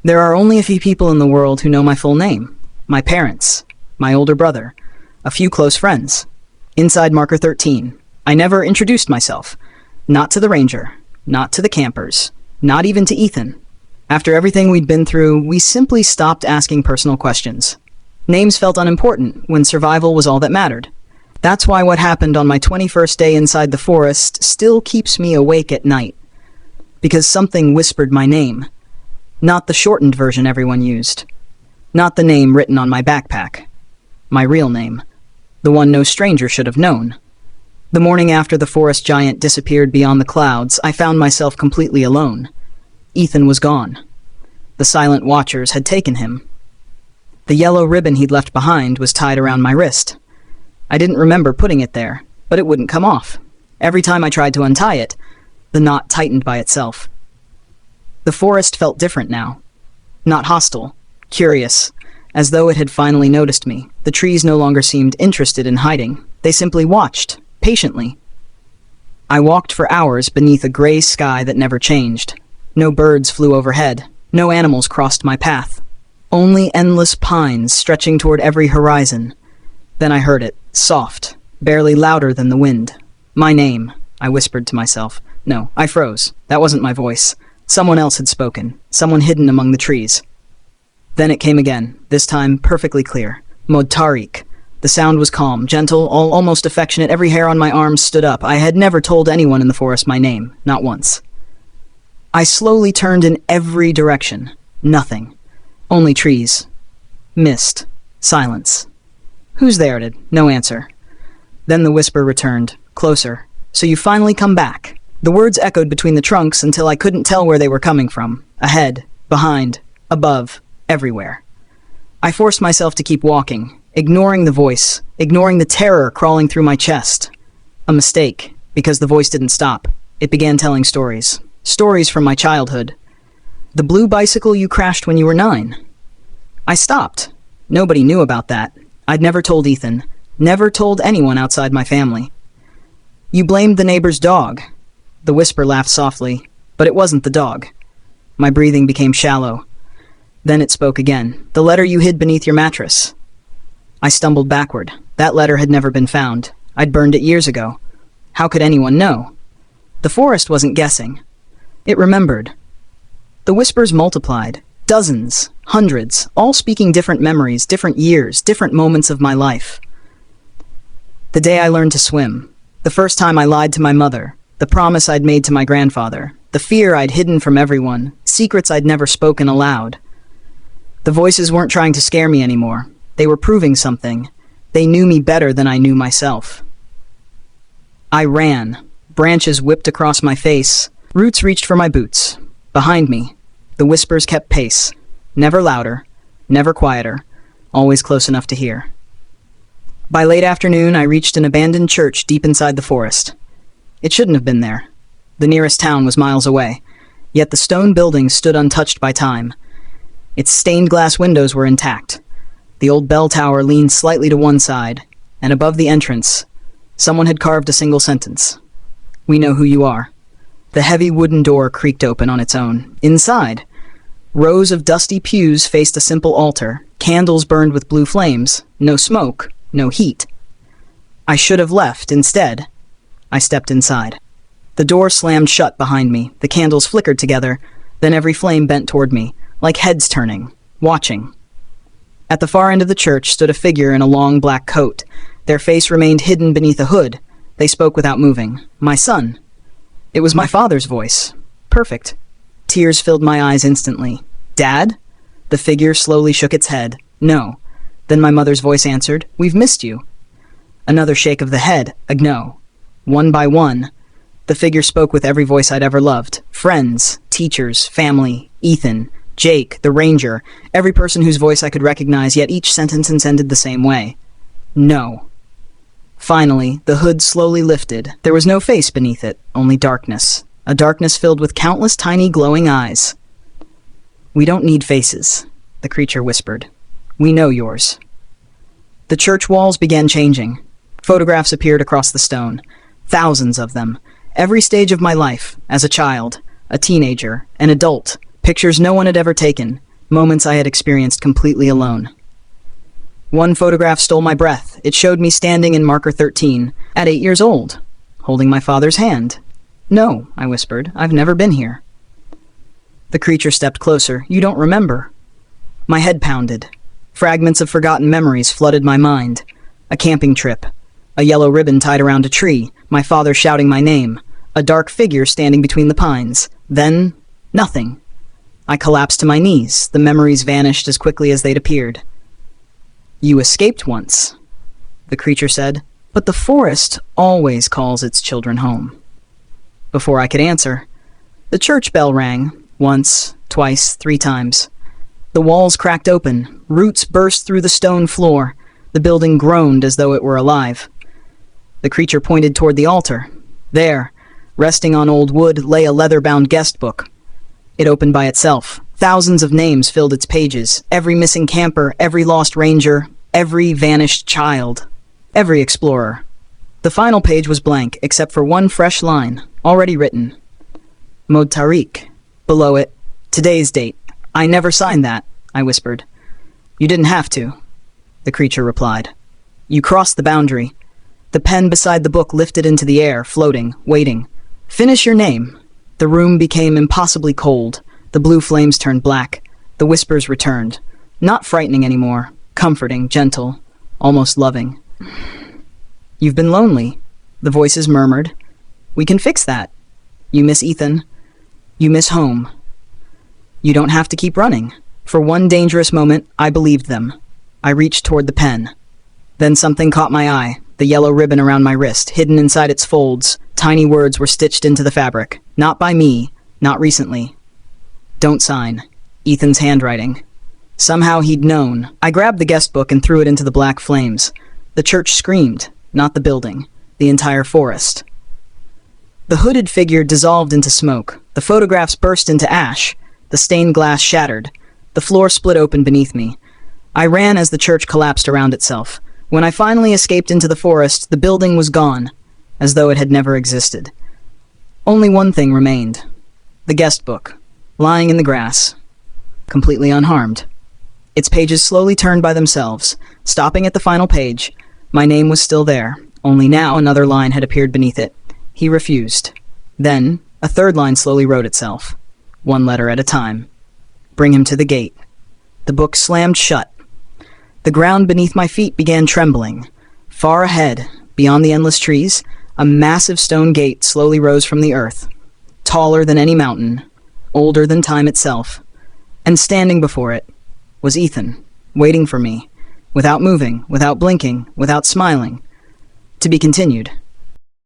There are only a few people in the world who know my full name. My parents, my older brother, a few close friends. Inside Marker 13, I never introduced myself. Not to the ranger, not to the campers, not even to Ethan. After everything we'd been through, we simply stopped asking personal questions. Names felt unimportant when survival was all that mattered. That's why what happened on my 21st day inside the forest still keeps me awake at night. Because something whispered my name. Not the shortened version everyone used. Not the name written on my backpack. My real name. The one no stranger should have known. The morning after the forest giant disappeared beyond the clouds, I found myself completely alone. Ethan was gone. The silent watchers had taken him. The yellow ribbon he'd left behind was tied around my wrist. I didn't remember putting it there, but it wouldn't come off. Every time I tried to untie it, the knot tightened by itself. The forest felt different now. Not hostile, curious, as though it had finally noticed me. The trees no longer seemed interested in hiding. They simply watched, patiently. I walked for hours beneath a gray sky that never changed. No birds flew overhead. No animals crossed my path. Only endless pines stretching toward every horizon. Then I heard it, soft, barely louder than the wind. My name, I whispered to myself. No, I froze. That wasn't my voice. Someone else had spoken, someone hidden among the trees. Then it came again, this time perfectly clear. Mod Tariq. The sound was calm, gentle, almost affectionate. Every hair on my arms stood up. I had never told anyone in the forest my name, not once. I slowly turned in every direction. Nothing. Only trees. Mist. Silence. Who's there? No answer. Then the whisper returned, closer. So you finally come back. The words echoed between the trunks until I couldn't tell where they were coming from. Ahead, behind, above, everywhere. I forced myself to keep walking, ignoring the voice, ignoring the terror crawling through my chest. A mistake, because the voice didn't stop. It began telling stories. Stories from my childhood. The blue bicycle you crashed when you were 9. I stopped. Nobody knew about that. I'd never told Ethan. Never told anyone outside my family. You blamed the neighbor's dog. The whisper laughed softly, but it wasn't the dog. My breathing became shallow. Then it spoke again. The letter you hid beneath your mattress. I stumbled backward. That letter had never been found. I'd burned it years ago. How could anyone know? The forest wasn't guessing. It remembered. The whispers multiplied. Dozens, hundreds, all speaking different memories, different years, different moments of my life. The day I learned to swim. The first time I lied to my mother. The promise I'd made to my grandfather. The fear I'd hidden from everyone. Secrets I'd never spoken aloud. The voices weren't trying to scare me anymore. They were proving something. They knew me better than I knew myself. I ran. Branches whipped across my face. Roots reached for my boots. Behind me, the whispers kept pace. Never louder, never quieter, always close enough to hear. By late afternoon, I reached an abandoned church deep inside the forest. It shouldn't have been there. The nearest town was miles away, yet the stone building stood untouched by time. Its stained glass windows were intact. The old bell tower leaned slightly to one side, and above the entrance, someone had carved a single sentence. We know who you are. The heavy wooden door creaked open on its own. Inside, rows of dusty pews faced a simple altar. Candles burned with blue flames. No smoke, no heat. I should have left. Instead, I stepped inside. The door slammed shut behind me. The candles flickered together. Then every flame bent toward me, like heads turning, watching. At the far end of the church stood a figure in a long black coat. Their face remained hidden beneath a hood. They spoke without moving. My son. It was my father's voice. Perfect. Tears filled my eyes instantly. Dad? The figure slowly shook its head. No. Then my mother's voice answered, We've missed you. Another shake of the head. A no. One by one, the figure spoke with every voice I'd ever loved. Friends, teachers, family, Ethan, Jake, the ranger, every person whose voice I could recognize, yet each sentence ended the same way. No. Finally, the hood slowly lifted. There was no face beneath it, only darkness. A darkness filled with countless tiny glowing eyes. We don't need faces, the creature whispered. We know yours. The church walls began changing. Photographs appeared across the stone. Thousands of them. Every stage of my life, as a child, a teenager, an adult. Pictures no one had ever taken. moments I had experienced completely alone. One photograph stole my breath. It showed me standing in marker 13, at 8 years old, holding my father's hand. "No," I whispered, "I've never been here." The creature stepped closer. "You don't remember." My head pounded. Fragments of forgotten memories flooded my mind. A camping trip, a yellow ribbon tied around a tree, my father shouting my name, a dark figure standing between the pines. Then, nothing. I collapsed to my knees. The memories vanished as quickly as they'd appeared. "You escaped once," the creature said, "but the forest always calls its children home." Before I could answer, the church bell rang, once, twice, 3 times. The walls cracked open, roots burst through the stone floor, the building groaned as though it were alive. The creature pointed toward the altar. There, resting on old wood, lay a leather-bound guest book. It opened by itself. Thousands of names filled its pages, every missing camper, every lost ranger, every vanished child, every explorer. The final page was blank, except for one fresh line, already written. Mod Tariq. Below it, today's date. "I never signed that," I whispered. "You didn't have to," the creature replied. "You crossed the boundary." The pen beside the book lifted into the air, floating, waiting. "Finish your name." The room became impossibly cold. The blue flames turned black. The whispers returned. Not frightening anymore. Comforting, gentle, almost loving. "You've been lonely," the voices murmured. "We can fix that. You miss Ethan. You miss home. You don't have to keep running." For one dangerous moment, I believed them. I reached toward the pen. Then something caught my eye, the yellow ribbon around my wrist, hidden inside its folds. Tiny words were stitched into the fabric. Not by me, not recently. "Don't sign." Ethan's handwriting. Somehow he'd known. I grabbed the guest book and threw it into the black flames. The church screamed, not the building, the entire forest. The hooded figure dissolved into smoke. The photographs burst into ash. The stained glass shattered. The floor split open beneath me. I ran as the church collapsed around itself. When I finally escaped into the forest, the building was gone, as though it had never existed. Only one thing remained. The guest book, lying in the grass, completely unharmed. Its pages slowly turned by themselves, stopping at the final page. My name was still there, only now another line had appeared beneath it. He refused. Then, a third line slowly wrote itself, one letter at a time. Bring him to the gate. The book slammed shut. The ground beneath my feet began trembling. Far ahead, beyond the endless trees, a massive stone gate slowly rose from the earth, taller than any mountain, older than time itself. And standing before it was Ethan, waiting for me, without moving, without blinking, without smiling. To be continued.